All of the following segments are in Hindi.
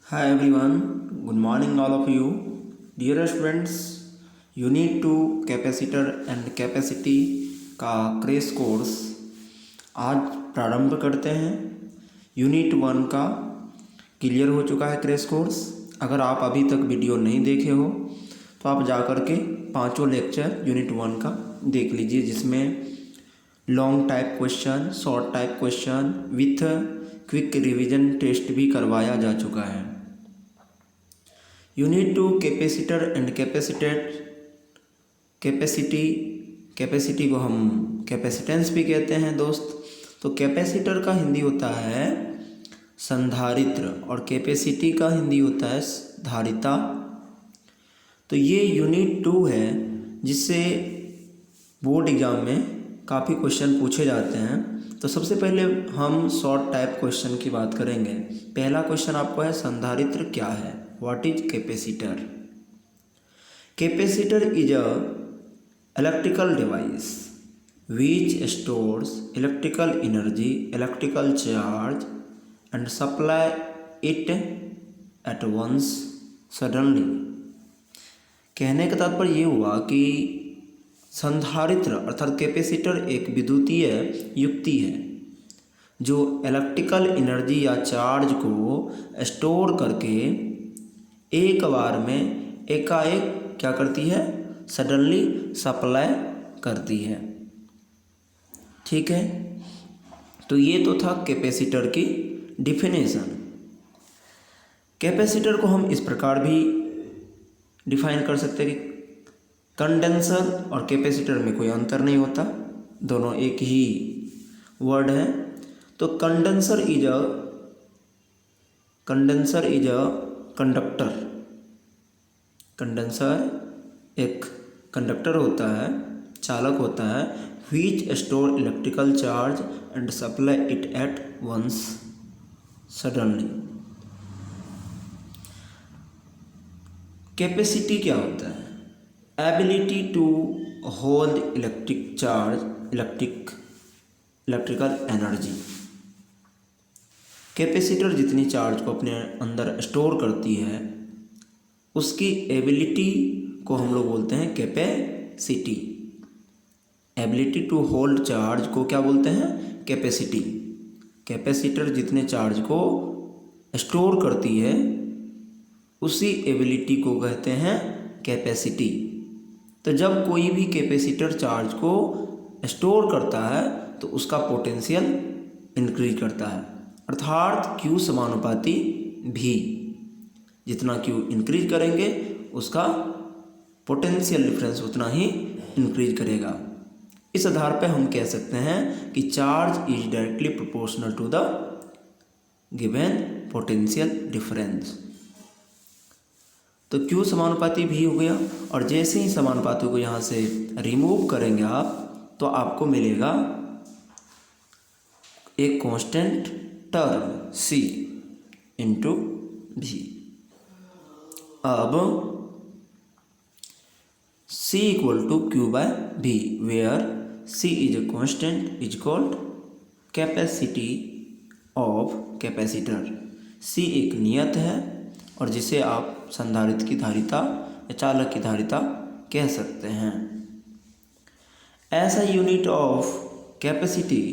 Hi everyone, good morning all of you. Dear students, unit 2 capacitor and capacity का क्रेश कोर्स आज प्रारंभ करते हैं। यूनिट 1 का क्लियर हो चुका है क्रेश कोर्स। अगर आप अभी तक वीडियो नहीं देखे हो तो आप जा कर के पाँचों लेक्चर यूनिट 1 का देख लीजिए, जिसमें long type question, short type question with quick revision test भी करवाया जा चुका है। यूनिट 2 कैपेसिटर एंड कैपेसिटी को हम कैपेसिटेंस भी कहते हैं दोस्त। तो कैपेसिटर का हिंदी होता है संधारित्र और कैपेसिटी का हिंदी होता है धारिता। तो ये यूनिट 2 है जिससे बोर्ड एग्जाम में काफ़ी क्वेश्चन पूछे जाते हैं। तो सबसे पहले हम शॉर्ट टाइप क्वेश्चन की बात करेंगे। पहला क्वेश्चन आपको है संधारित्र क्या है, what is capacitor. Capacitor is a electrical device which stores electrical energy, electrical charge and supply it at once suddenly. कहने का तात्पर्य ये हुआ कि संधारित्र अर्थात कैपेसिटर एक विद्युतीय युक्ति है जो इलेक्ट्रिकल एनर्जी या चार्ज को स्टोर करके एक बार में एकाएक क्या करती है, सडनली सप्लाई करती है। ठीक है, तो ये तो था कैपेसिटर की डिफिनेशन। कैपेसिटर को हम इस प्रकार भी डिफाइन कर सकते हैं कि कंडेंसर और कैपेसिटर में कोई अंतर नहीं होता, दोनों एक ही वर्ड है। तो condenser is a conductor. Condenser एक कंडक्टर होता है, चालक होता है, which store electrical charge and supply it at once suddenly. Capacity क्या होता है? Ability to hold electric charge, electrical energy. Capacitor जितनी चार्ज को अपने अंदर स्टोर करती है उसकी एबिलिटी को हम लोग बोलते हैं capacity. Ability to hold charge को क्या बोलते हैं? कैपेसिटी। कैपेसिटर जितने चार्ज को स्टोर करती है उसी एबिलिटी को कहते हैं कैपेसिटी। तो जब कोई भी कैपेसिटर चार्ज को स्टोर करता है तो उसका पोटेंशियल इंक्रीज करता है, अर्थात Q समानुपाती भी। जितना Q इंक्रीज करेंगे उसका पोटेंशियल डिफरेंस उतना ही इंक्रीज करेगा। इस आधार पर हम कह सकते हैं कि charge is directly proportional to the given potential difference. तो Q समानुपाती भी हो गया, और जैसे ही समानुपाती को यहाँ से रिमूव करेंगे आप तो आपको मिलेगा एक कांस्टेंट टर्म C इंटू भी। अब C equal to Q by V, where C is a constant is called capacity of capacitor. C एक नियत है और जिसे आप संधारित्र की धारिता या चालक की धारिता कह सकते हैं। ऐसा unit of capacity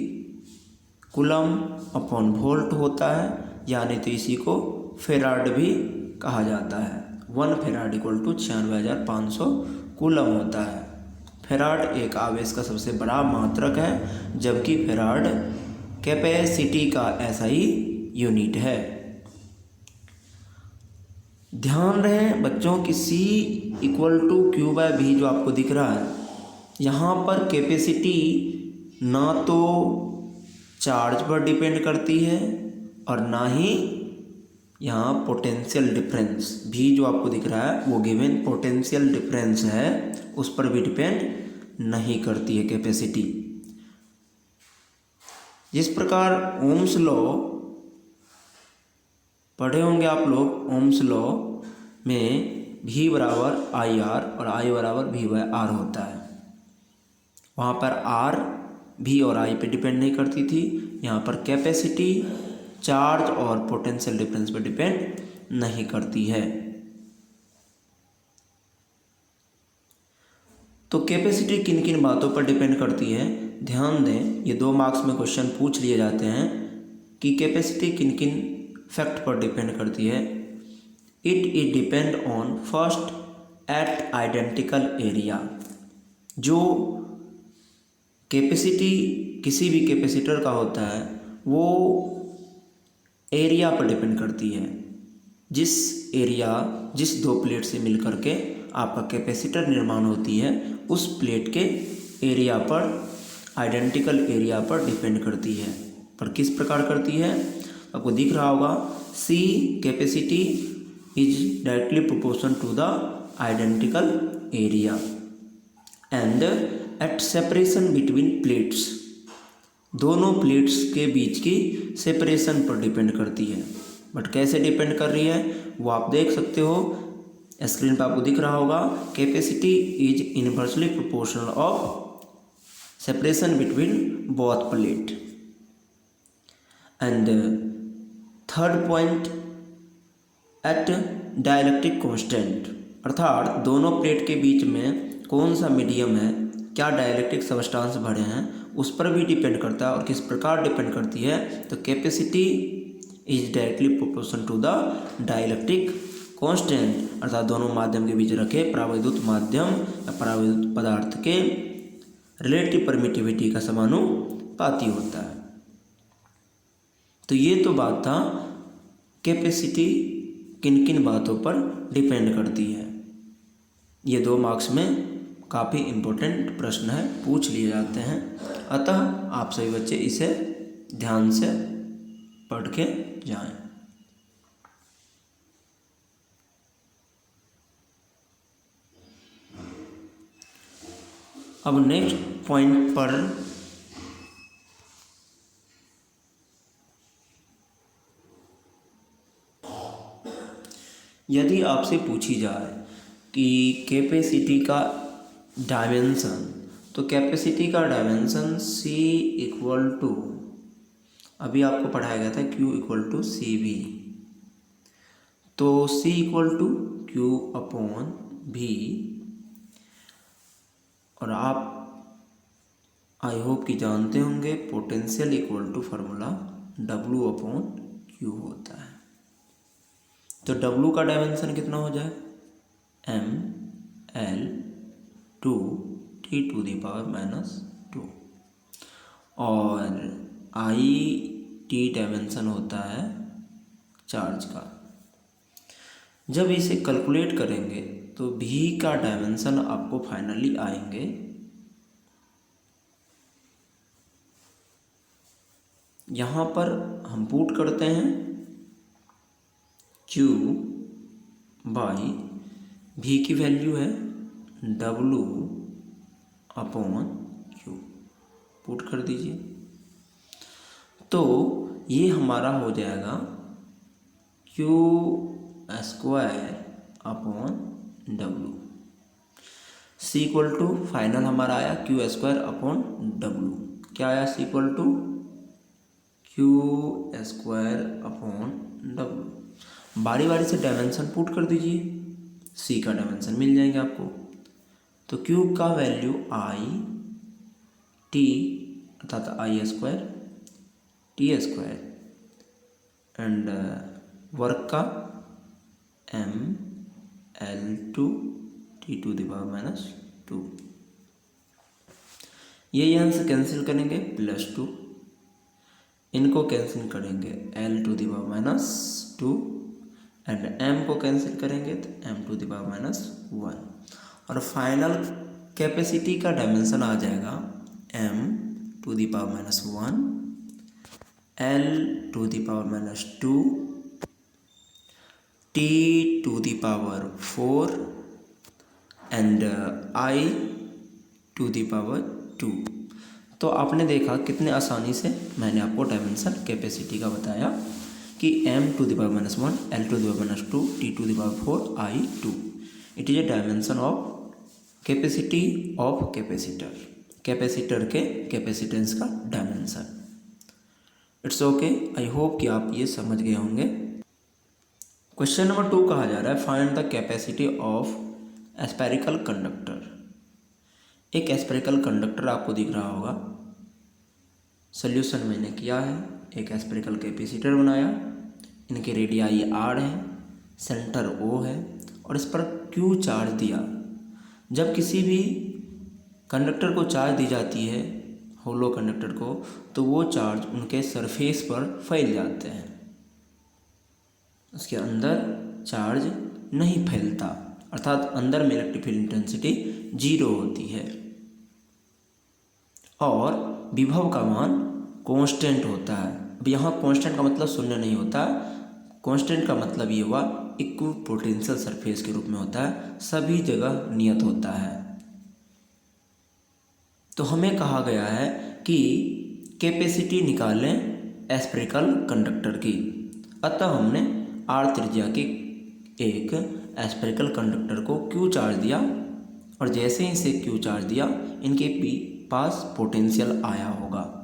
coulomb upon volt होता है, यानी तो इसी को फेराड भी कहा जाता है। 1 फेराड इक्वल टू 96,500 कूलम होता है। फेराड एक आवेश का सबसे बड़ा मात्रक है, जबकि फेराड कैपेसिटी का ऐसा ही यूनिट है। ध्यान रहे बच्चों कि C equal to Q by V जो आपको दिख रहा है, यहाँ पर कैपेसिटी ना तो चार्ज पर डिपेंड करती है और ना ही यहाँ पोटेंशियल डिफरेंस V जो आपको दिख रहा है वो गिवन पोटेंशियल डिफरेंस है, उस पर भी डिपेंड नहीं करती है कैपेसिटी। जिस प्रकार ओम्स लॉ पढ़े होंगे आप लोग, ओम्स लॉ में V बराबर IR और I बराबर V बाय R होता है। वहाँ पर R V और I पे डिपेंड नहीं करती थी, यहाँ पर कैपेसिटी चार्ज और पोटेंशियल डिफरेंस पर डिपेंड नहीं करती है। तो कैपेसिटी किन किन बातों पर डिपेंड करती है, ध्यान दें, ये 2 मार्क्स में क्वेश्चन पूछ लिए जाते हैं कि कैपेसिटी किन किन फैक्ट पर डिपेंड करती है। It is depend on first at identical area. जो कैपेसिटी किसी भी कैपेसिटर का होता है वो एरिया पर डिपेंड करती है। जिस 2 प्लेट से मिलकर के आपका कैपेसिटर निर्माण होती है उस प्लेट के एरिया पर, आइडेंटिकल एरिया पर डिपेंड करती है। पर किस प्रकार करती है, आपको दिख रहा होगा, C capacity is directly proportional to the identical area and at separation between plates, दोनों प्लेट्स के बीच की सेपरेशन पर डिपेंड करती है। बट कैसे डिपेंड कर रही है वो आप देख सकते हो, स्क्रीन पर आपको दिख रहा होगा, capacity is inversely proportional of separation between both plate. And third point at dielectric constant, अर्थात दोनों प्लेट के बीच में कौन सा मीडियम है, क्या डाइलेक्ट्रिक सबस्टांस भरे हैं, उस पर भी डिपेंड करता है। और किस प्रकार डिपेंड करती है, तो capacity is directly proportional to the dielectric constant, अर्थात दोनों माध्यम के बीच रखे परावैद्युत माध्यम या परावैद्युत पदार्थ के रिलेटिव परमिटिविटी का समानुपाती होता है। तो ये तो बात था कैपेसिटी किन किन बातों पर डिपेंड करती है। ये 2 मार्क्स में काफ़ी इम्पोर्टेंट प्रश्न है, पूछ लिए जाते हैं, अतः आप सभी बच्चे इसे ध्यान से पढ़ के जाएं। अब नेक्स्ट पॉइंट पर यदि आपसे पूछी जाए कि कैपेसिटी का डायमेंशन, तो कैपेसिटी का डायमेंशन C इक्वल टू, अभी आपको पढ़ाया गया था Q इक्वल टू CV, तो C equal to Q upon V, और आप आई होप कि जानते होंगे potential equal to formula W upon Q होता है। तो W का डायमेंशन कितना हो जाए, mL 2T⁻², और IT डायमेंशन होता है चार्ज का। जब इसे कैलकुलेट करेंगे तो V का डायमेंशन आपको फाइनली आएंगे यहाँ पर हम पुट करते हैं Q बाई V की वैल्यू है W अपॉन Q, पुट कर दीजिए। तो ये हमारा हो जाएगा Q² upon W। C equal to final हमारा आया Q² अपॉन W। क्या आया, C equal to Q² upon W। बारी बारी से डायमेंशन पुट कर दीजिए, C का डायमेंशन मिल जाएंगे आपको। तो Q का वैल्यू IT अर्थात I² T² एंड वर्क का mL 2T⁻²। ये यहाँ से कैंसिल करेंगे +2, इनको कैंसिल करेंगे L⁻² एंड m को कैंसिल करेंगे तो m⁻⁻1, और फाइनल कैपेसिटी का डायमेंशन आ जाएगा m⁻⁻1 L⁻², T⁻4 and I⁻²। तो आपने देखा कितने आसानी से मैंने आपको डायमेंशन कैपेसिटी का बताया कि m⁻⁻1 L⁻², T⁻4 I2। It is a dimension of capacity of capacitor, capacitor के कैपेसिटेंस का dimension. It's okay, I hope कि आप ये समझ गए होंगे। क्वेश्चन नंबर 2 कहा जा रहा है find the capacity of spherical conductor. एक एस्पेरिकल कंडक्टर आपको दिख रहा होगा, सोल्यूशन मैंने किया है। एक एस्पेरिकल कैपेसिटर बनाया, इनके रेडियाई आर है, सेंटर ओ है और इस पर क्यू चार्ज दिया। जब किसी भी कंडक्टर को चार्ज दी जाती है, होलो कंडक्टर को, तो वो चार्ज उनके सरफेस पर फैल जाते हैं, उसके अंदर चार्ज नहीं फैलता, अर्थात अंदर में इलेक्ट्रिक फील्ड इंटेंसिटी 0 होती है और विभव का मान कांस्टेंट होता है। अब यहाँ कांस्टेंट का मतलब शून्य नहीं होता, कांस्टेंट का मतलब ये हुआ इक्विपोटेंशियल सरफेस के रूप में होता है, सभी जगह नियत होता है। तो हमें कहा गया है कि कैपेसिटी निकालें एस्पेरिकल कंडक्टर की, अतः हमने आर त्रिज्या के एक एस्पेरिकल कंडक्टर को क्यू चार्ज दिया और जैसे ही इसे क्यू चार्ज दिया, इनके पास पोटेंशियल आया होगा।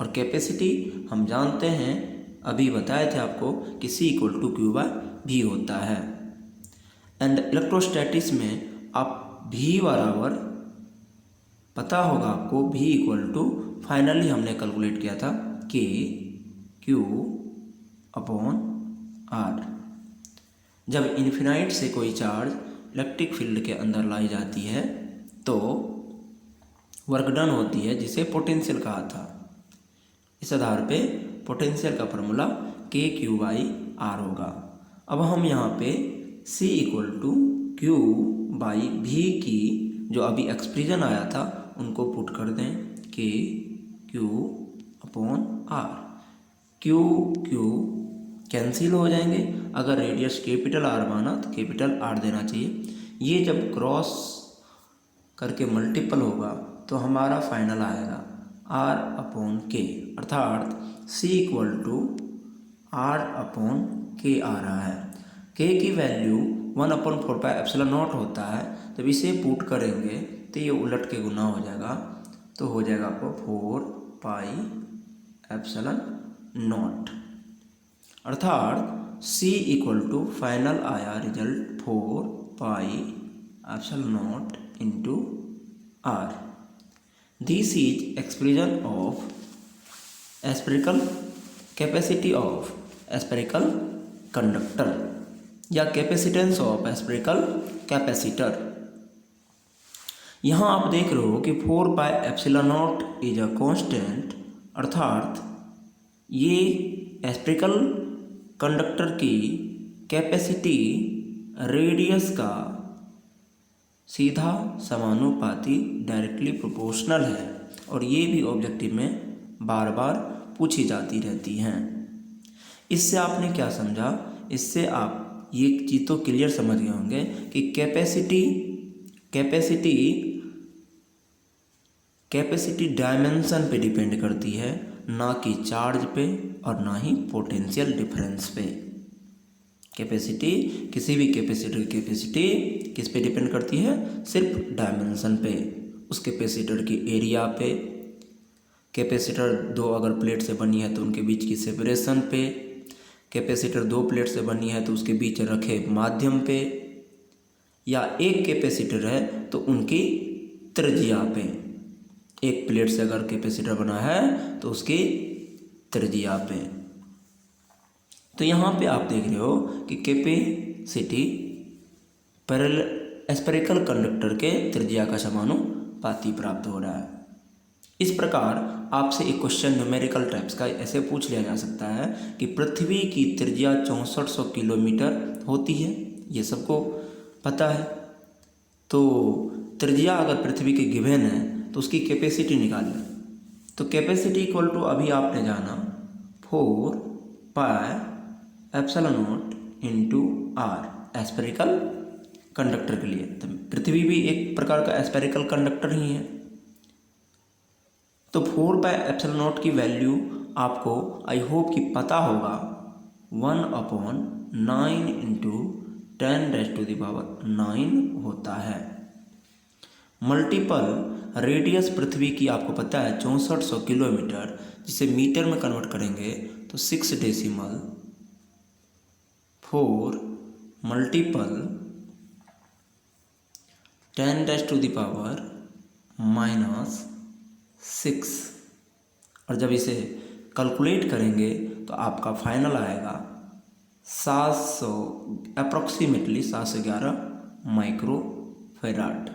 और कैपेसिटी हम जानते हैं, अभी बताए थे आपको कि C = Q/V होता है। एंड इलेक्ट्रोस्टैटिक्स में आप V बराबर पता होगा आपको, V फाइनली हमने कैलकुलेट किया था K/Q/R। जब इन्फिनाइट से कोई चार्ज इलेक्ट्रिक फील्ड के अंदर लाई जाती है तो वर्क डन होती है, जिसे पोटेंशियल कहा था। इस आधार पे पोटेंशियल का फॉर्मूला K/Q/R होगा। अब हम यहाँ पे C = Q/V की जो अभी एक्सप्रेशन आया था उनको पुट कर दें, K/Q/R। Q कैंसिल हो जाएंगे। अगर रेडियस कैपिटल R माना तो कैपिटल R देना चाहिए। ये जब क्रॉस करके मल्टीपल होगा तो हमारा फाइनल आएगा R/K, अर्थात C = R/K आ रहा है। K की वैल्यू 1/4πε0 होता है। जब इसे पुट करेंगे तो ये उलट के गुना हो जाएगा, तो हो जाएगा आपको 4πε0, अर्थात C = फाइनल आया result 4πε0 × R। This is expression of spherical capacity of spherical conductor या कैपेसिटेंस ऑफ एस्पेरिकल कैपेसिटर। यहाँ आप देख रहे हो कि 4πε0 इज अ कांस्टेंट, अर्थात ये एस्पेरिकल कंडक्टर की कैपेसिटी रेडियस का सीधा समानुपाती डायरेक्टली प्रोपोर्शनल है और ये भी ऑब्जेक्टिव में बार बार पूछी जाती रहती हैं। इससे आपने क्या समझा? इससे आप ये चीज़ तो क्लियर समझ गए होंगे कि कैपेसिटी डायमेंशन पे डिपेंड करती है, ना कि चार्ज पे और ना ही पोटेंशियल डिफरेंस पे। कैपेसिटी, किसी भी कैपेसिटर की कैपेसिटी किस पे डिपेंड करती है? सिर्फ डायमेंशन पे, उस कैपेसिटर की एरिया पे, कैपेसिटर 2 अगर प्लेट से बनी है तो उनके बीच की सेपरेशन पे, कैपेसिटर 2 प्लेट से बनी है तो उसके बीच रखे माध्यम पे, या एक कैपेसिटर है तो उनकी त्रिज्या पे। एक प्लेट से अगर कैपेसिटर बना है तो उसकी त्रिज्या पे। तो यहाँ पे आप देख रहे हो कि कैपेसिटी एस्पेरिकल कंडक्टर के त्रिज्या का समानुपाती प्राप्त हो रहा है। इस प्रकार आपसे एक क्वेश्चन न्यूमेरिकल टाइप्स का ऐसे पूछ लिया जा सकता है कि पृथ्वी की त्रिज्या 6400 किलोमीटर होती है, ये सबको पता है। तो त्रिज्या अगर पृथ्वी के गिवन है तो उसकी कैपेसिटी निकाल लें। तो कैपेसिटी इक्वल टू अभी आपने जाना 4πε0 × R एस्पेरिकल कंडक्टर के लिए। तो पृथ्वी भी एक प्रकार का एस्पेरिकल कंडक्टर ही है। तो 4πε0 की वैल्यू आपको आई होप कि पता होगा, 1/9 × 10⁹ होता है। मल्टीपल रेडियस पृथ्वी की आपको पता है 6400 किलोमीटर, जिसे मीटर में कन्वर्ट करेंगे तो 6.4 मल्टीपल 10⁻⁻⁶, और जब इसे कैलकुलेट करेंगे तो आपका फाइनल आएगा 700, अप्रॉक्सीमेटली 711 माइक्रो फैराड।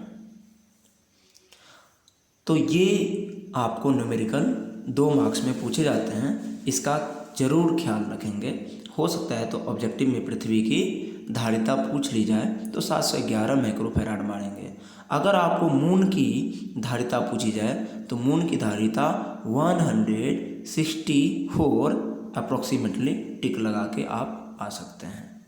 तो ये आपको न्यूमेरिकल 2 मार्क्स में पूछे जाते हैं, इसका ज़रूर ख्याल रखेंगे। हो सकता है तो ऑब्जेक्टिव में पृथ्वी की धारिता पूछ ली जाए तो 711 माइक्रो फैराड मारेंगे। अगर आपको मून की धारिता पूछी जाए तो मून की धारिता 164 अप्रॉक्सीमेटली टिक लगा के आप आ सकते हैं।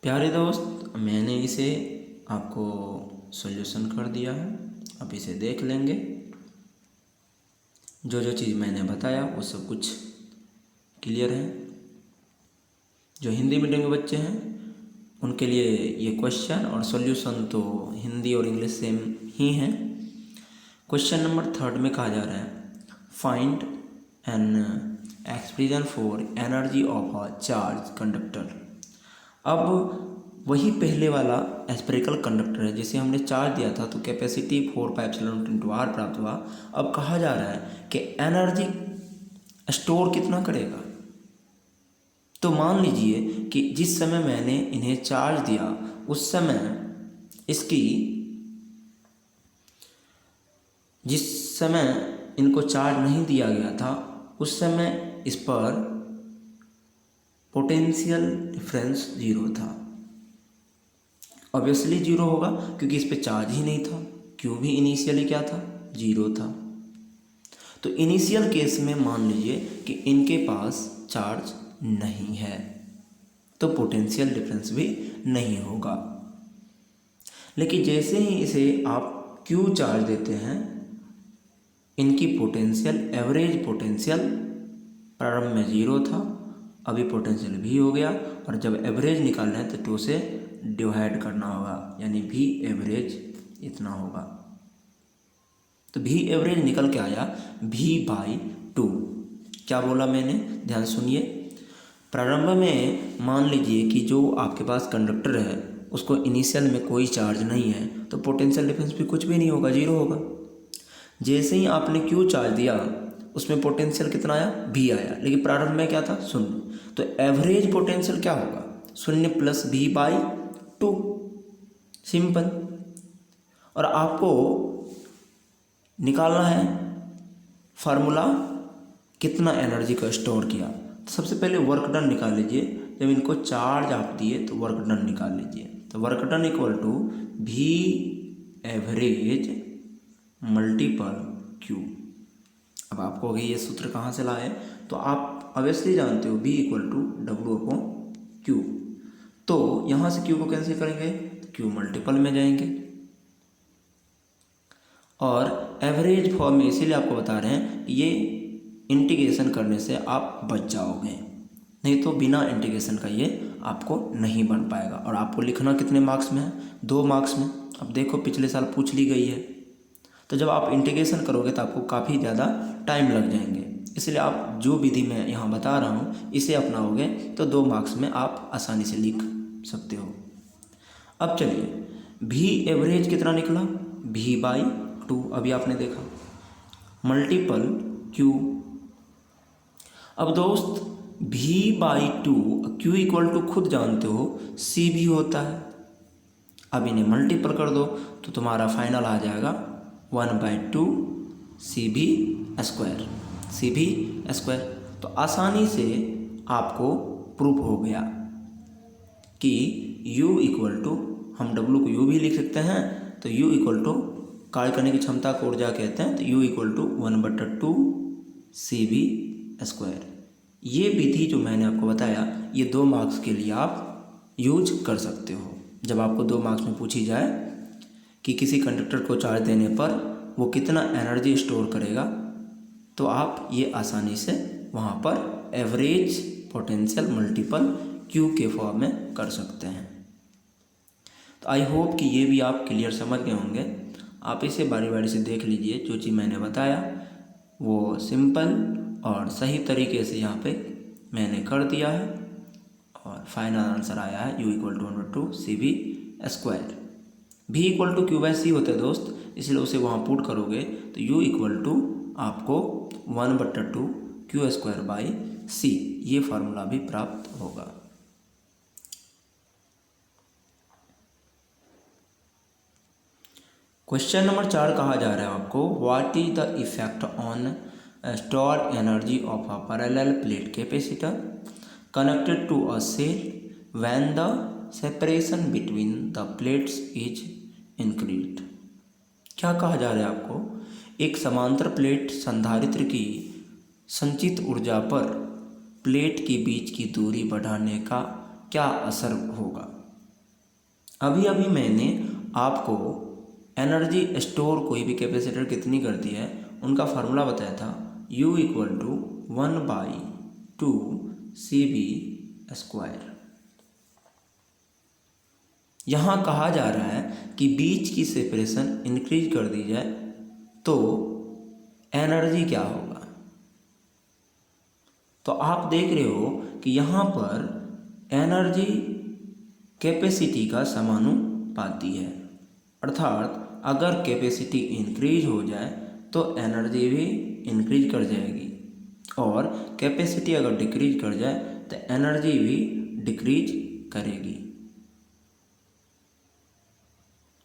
प्यारे दोस्त, मैंने इसे आपको सॉल्यूशन कर दिया है, अब इसे देख लेंगे। जो जो चीज़ मैंने बताया वो सब कुछ क्लियर है। जो हिंदी मीडियम के बच्चे हैं उनके लिए ये क्वेश्चन और सॉल्यूशन तो हिंदी और इंग्लिश सेम ही हैं। क्वेश्चन नंबर 3 में कहा जा रहा है find an expression for energy of a charge conductor. अब वही पहले वाला एस्पेरिकल कंडक्टर है जिसे हमने चार्ज दिया था, तो कैपेसिटी 4πε/r प्राप्त हुआ। अब कहा जा रहा है कि एनर्जी स्टोर कितना करेगा। तो मान लीजिए कि जिस समय मैंने इन्हें चार्ज दिया उस समय इसकी, जिस समय इनको चार्ज नहीं दिया गया था उस समय इस पर पोटेंशियल डिफरेंस 0 था। ऑब्वियसली 0 होगा क्योंकि इस पे चार्ज ही नहीं था। क्यों भी इनिशियली क्या था, 0 था। तो इनिशियल केस में मान लीजिए कि इनके पास चार्ज नहीं है तो पोटेंशियल डिफरेंस भी नहीं होगा। लेकिन जैसे ही इसे आप क्यू चार्ज देते हैं, इनकी पोटेंशियल, एवरेज पोटेंशियल प्रारंभ में 0 था, अभी पोटेंशियल भी हो गया, और जब एवरेज निकालना है तो 2 से डिवाइड करना होगा, यानी भी एवरेज इतना होगा। तो भी एवरेज निकल के आया V/2। क्या बोला मैंने, ध्यान सुनिए। प्रारंभ में मान लीजिए कि जो आपके पास कंडक्टर है उसको इनिशियल में कोई चार्ज नहीं है तो पोटेंशियल डिफरेंस भी कुछ भी नहीं होगा, 0 होगा। जैसे ही आपने क्यू चार्ज दिया उसमें पोटेंशियल कितना आया, V आया, लेकिन प्रारंभ में क्या था, 0। तो एवरेज पोटेंशियल क्या होगा, 0 + V/2, सिंपल। और आपको निकालना है फार्मूला कितना एनर्जी को स्टोर किया। तो सबसे पहले वर्क डन निकाल लीजिए। जब इनको चार्ज आप दिए तो वर्क डन निकाल लीजिए। तो work done = V average multiple Q। अब आपको अभी ये सूत्र कहाँ से लाए, तो आप ऑब्वियसली जानते हो V = W/Q। तो यहाँ से Q को कैंसिल करेंगे तो Q मल्टीपल में जाएंगे, और एवरेज फॉर्म में इसीलिए आपको बता रहे हैं ये इंटीग्रेशन करने से आप बच जाओगे, नहीं तो बिना इंटीग्रेशन का ये आपको नहीं बन पाएगा। और आपको लिखना कितने मार्क्स में है, 2 मार्क्स में। अब देखो पिछले साल पूछ ली गई है, तो जब आप इंटीग्रेशन करोगे तो आपको काफ़ी ज़्यादा टाइम लग जाएंगे। इसलिए आप जो विधि मैं यहाँ बता रहा हूँ इसे अपनाओगे तो 2 मार्क्स में आप आसानी से लिख सकते हो। अब चलिए, V एवरेज कितना निकला, V/2, अभी आपने देखा, मल्टीपल Q। अब दोस्त V/2, Q = खुद जानते हो C भी होता है। अब इन्हें मल्टीपल कर दो तो तुम्हारा फाइनल आ जाएगा 1/2 CV²। तो आसानी से आपको प्रूफ हो गया कि U = हम W को U भी लिख सकते हैं, तो U = कार्य करने की क्षमता को ऊर्जा कहते हैं, तो U = 1/2 CV²। ये विधि जो मैंने आपको बताया ये 2 मार्क्स के लिए आप यूज कर सकते हो। जब आपको 2 मार्क्स में पूछी जाए कि किसी कंडक्टर को चार्ज देने पर वो कितना एनर्जी स्टोर करेगा, तो आप ये आसानी से वहाँ पर एवरेज पोटेंशियल मल्टीपल Q के फॉर्म में कर सकते हैं। तो आई होप कि ये भी आप क्लियर समझ गए होंगे। आप इसे बारी बारी से देख लीजिए, जो चीज़ मैंने बताया वो सिंपल और सही तरीके से यहाँ पे मैंने कर दिया है और फाइनल आंसर आया है U equal to 1/2 CV square. V equal to Q/C होता है दोस्त, इसलिए उसे वहाँ पुट करोगे तो U इक्वल टू आपको 1/2 Q² C, ये फार्मूला भी प्राप्त होगा। क्वेश्चन नंबर 4 कहा जा रहा है आपको, what is the effect on store energy of a parallel plate capacitor connected to a cell when the separation between the plates is increased. क्या कहा जा रहा है आपको, एक समांतर प्लेट संधारित्र की संचित ऊर्जा पर प्लेट के बीच की दूरी बढ़ाने का क्या असर होगा। अभी अभी मैंने आपको एनर्जी स्टोर कोई भी कैपेसिटर कितनी करती है उनका फार्मूला बताया था, U equal to 1/2 CV square. यहाँ कहा जा रहा है कि बीच की सेपरेशन इंक्रीज कर दी जाए तो एनर्जी क्या होगा। तो आप देख रहे हो कि यहाँ पर एनर्जी कैपेसिटी का समानुपाती है, अर्थात अगर कैपेसिटी इंक्रीज हो जाए तो एनर्जी भी इंक्रीज कर जाएगी और कैपेसिटी अगर डिक्रीज कर जाए तो एनर्जी भी डिक्रीज करेगी।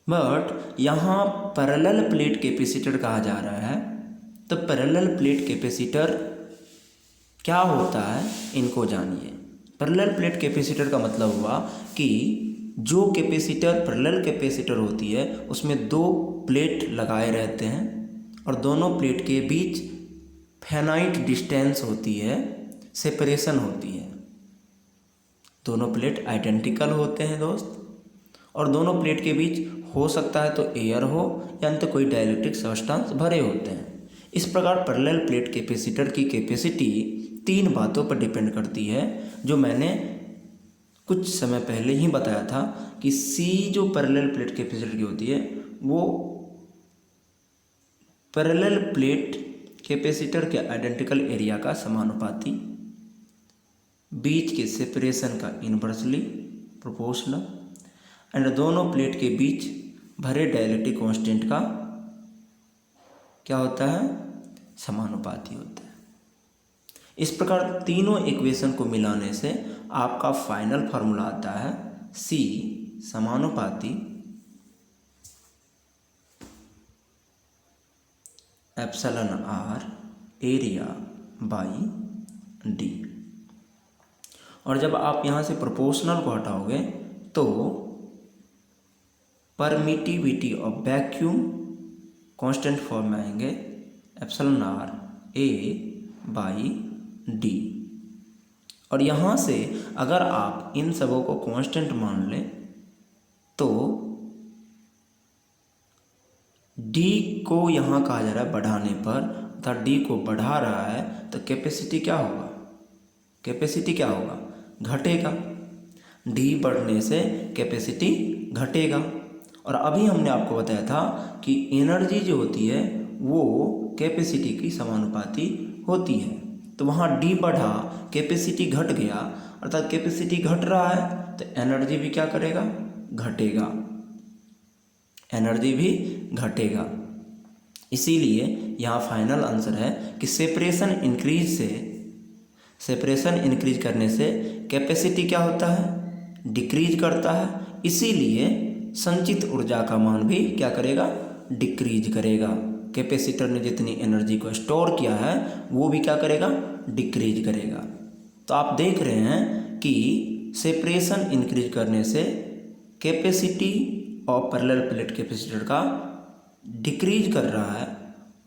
बट यहाँ पैरेलल प्लेट कैपेसिटर कहा जा रहा है, तो पैरेलल प्लेट कैपेसिटर क्या होता है इनको जानिए। पैरेलल प्लेट कैपेसिटर का मतलब हुआ कि जो कैपेसिटर पैरेलल कैपेसिटर होती है उसमें दो प्लेट लगाए रहते हैं और दोनों प्लेट के बीच फाइनाइट डिस्टेंस होती है, सेपरेशन होती है। दोनों प्लेट आइडेंटिकल होते हैं दोस्त, और दोनों प्लेट के बीच हो सकता है तो एयर हो या तो कोई डाइलेक्ट्रिक सब्सटेंस भरे होते हैं। इस प्रकार पैरेलल प्लेट कैपेसिटर की कैपेसिटी तीन बातों पर डिपेंड करती है, जो मैंने कुछ समय पहले ही बताया था कि C जो पैरेलल प्लेट कैपेसिटर की होती है वो पैरेलल प्लेट कैपेसिटर के आइडेंटिकल एरिया का समानुपाती, बीच के सेपरेशन का इनवर्सली प्रोपोर्शनल एंड दोनों प्लेट के बीच भरे डाइलेक्ट्रिक कांस्टेंट का क्या होता है, समानुपाती होता है। इस प्रकार तीनों इक्वेशन को मिलाने से आपका फाइनल फार्मूला आता है C समानुपाती εr एरिया बाई D। और जब आप यहाँ से प्रोपोर्शनल को हटाओगे तो permittivity of vacuum constant form में आएंगे εr A बाई D। और यहाँ से अगर आप इन सबों को कांस्टेंट मान लें तो D को यहाँ कहा जा रहा है बढ़ाने पर, अर्थात D को बढ़ा रहा है तो कैपेसिटी क्या होगा, कैपेसिटी क्या होगा, घटेगा। D बढ़ने से कैपेसिटी घटेगा। और अभी हमने आपको बताया था कि एनर्जी जो होती है वो कैपेसिटी की समानुपाती होती है। तो वहाँ D बढ़ा, कैपेसिटी घट गया, अर्थात कैपेसिटी घट रहा है तो एनर्जी भी क्या करेगा, घटेगा, एनर्जी भी घटेगा। इसीलिए यहाँ फाइनल आंसर है कि सेपरेशन इंक्रीज करने से कैपेसिटी क्या होता है, डिक्रीज करता है। इसीलिए संचित ऊर्जा का मान भी क्या करेगा, डिक्रीज करेगा। कैपेसिटर ने जितनी एनर्जी को स्टोर किया है वो भी क्या करेगा, डिक्रीज करेगा। तो आप देख रहे हैं कि सेपरेशन इंक्रीज करने से capacity of parallel plate capacitor का डिक्रीज कर रहा है,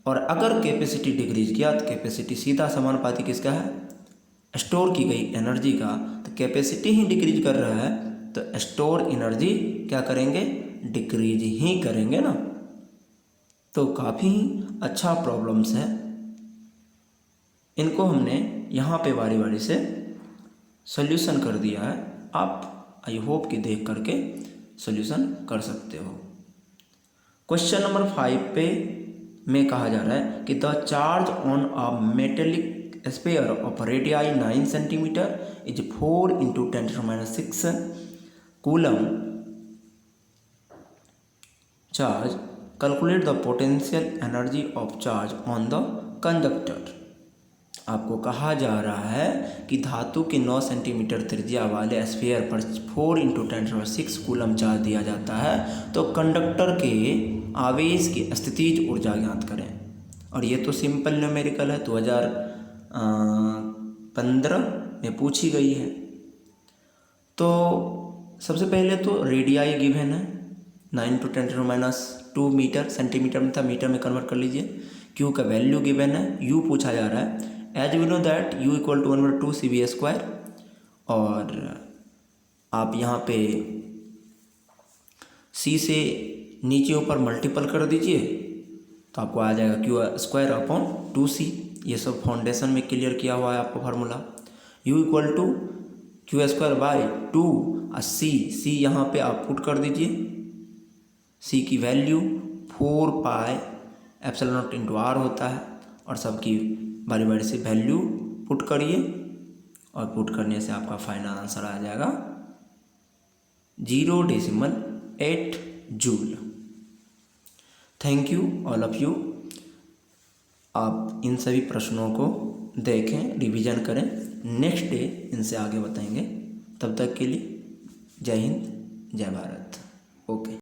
और अगर कैपेसिटी डिक्रीज किया तो कैपेसिटी सीधा समानुपाती किसका है, स्टोर की गई एनर्जी का। तो कैपेसिटी ही डिक्रीज कर रहा है तो स्टोर एनर्जी क्या करेंगे, डिक्रीज ही करेंगे ना। तो काफ़ी अच्छा प्रॉब्लम्स है, इनको हमने यहाँ पे बारी बारी से सॉल्यूशन कर दिया है। आप आई होप कि देख करके सॉल्यूशन कर सकते हो। क्वेश्चन नंबर 5 पे में कहा जा रहा है कि the charge on a metallic sphere of radii 9 centimeter is 4 into 10⁻⁶ coulomb charge. Calculate the potential energy of charge on the conductor. आपको कहा जा रहा है कि धातु के 9 सेंटीमीटर त्रिज्या वाले स्फीयर पर 4 into 10⁻⁶ कूलम चार्ज दिया जाता है, तो कंडक्टर के आवेश की स्थितिज ऊर्जा ज्ञात करें। और ये तो सिंपल न्यूमेरिकल है, 2015 में पूछी गई है। तो सबसे पहले तो रेडियाई गिवन है, 9 × 10⁻² मीटर, सेंटीमीटर में था, मीटर में कन्वर्ट कर लीजिए। क्यू का वैल्यू गिवन है, यू पूछा जा रहा है। As we know that u = 1/2 cv²। और आप यहाँ पे c से नीचे ऊपर मल्टीपल कर दीजिए तो आपको आ जाएगा Q²/2c। ये सब फाउंडेशन में क्लियर किया हुआ है आपको फार्मूला। u = Q²/2 और c यहाँ पे आप पुट कर दीजिए। c की वैल्यू 4πε0 r होता है, और सबकी बारी बारी से वैल्यू पुट करिए, और पुट करने से आपका फाइनल आंसर आ जाएगा 0.8 joule. Thank you all of you. आप इन सभी प्रश्नों को देखें, रिवीजन करें, नेक्स्ट डे इनसे आगे बताएंगे। तब तक के लिए जय हिंद, जय भारत। ओके।